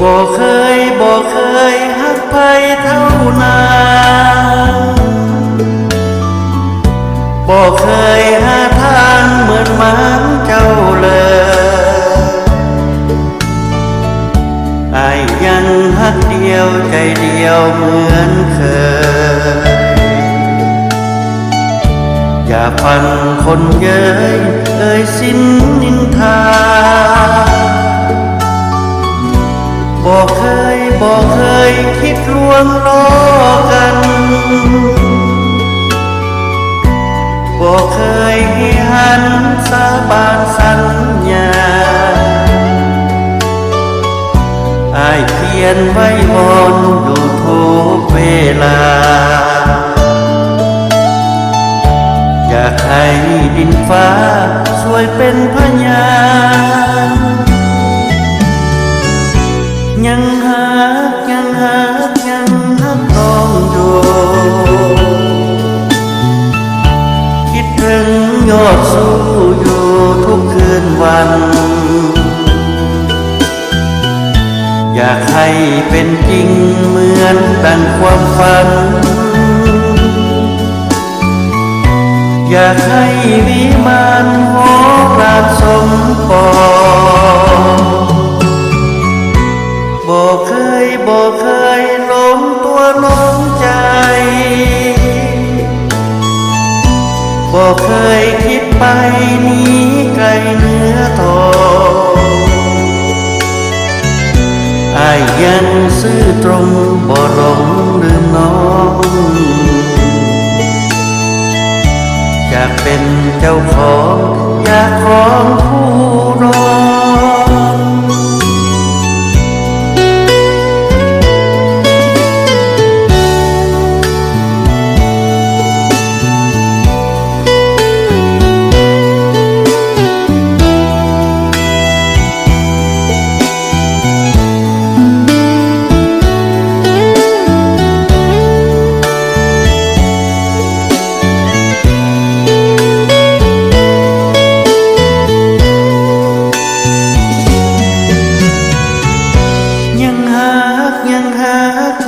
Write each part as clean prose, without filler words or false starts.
บ่เคยฮักไผเท่านั้นบ่เคยหาทางเหมือนมันเจ้าเลยอ้ายยังฮักเดียวใจเดียวเหมือนเคยอย่าฟังคนเย้ยสิ้นนินทาบ่เคยคิดลวงล้อกันบ่เคยให้หันสาบานสัญญาอ้ายเพียรไว้วอนอยู่ทุกเวลาอยากให้ดินฟ้าช่วยเป็นพยานยังฮักน้องอยู่คิดถึงยอดสู้อยู่ทุกคืนวันอยากให้เป็นจริงเหมือนดังความฝันอยากให้วิมานหอราชสมปองบ่เคยหลงตัวหลงใจบ่เคยคิดไปหนีไกลเหนือทองอ้ายยังซื่อตรงบ่หลงลืมน้องอยากเป็นเจ้าของอยากของผู้รอ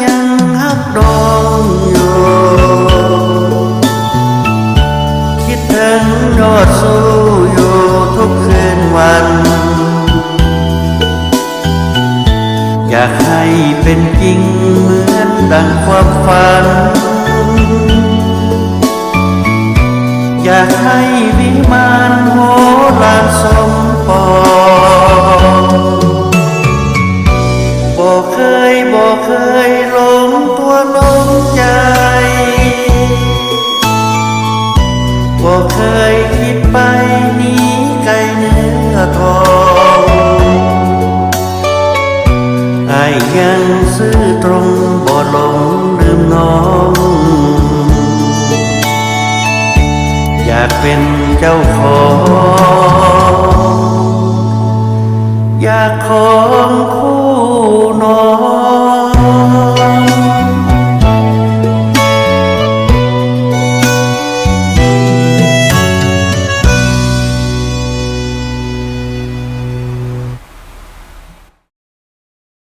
ยังฮักดองอยู่คิดถึงยอดสู้อยู่ทุกคืนวันอยากให้เป็นจริงเหมือนดังความฝันอยากให้วิมานโหราชสมปองบ่เคยหลงตัวหลงใจบ่เคยคิดไปหนีไกลเหนือทองอ้ายยังซื่อตรงบ่หลงลืมน้องอยากเป็นเจ้าของอยากของคู่นอน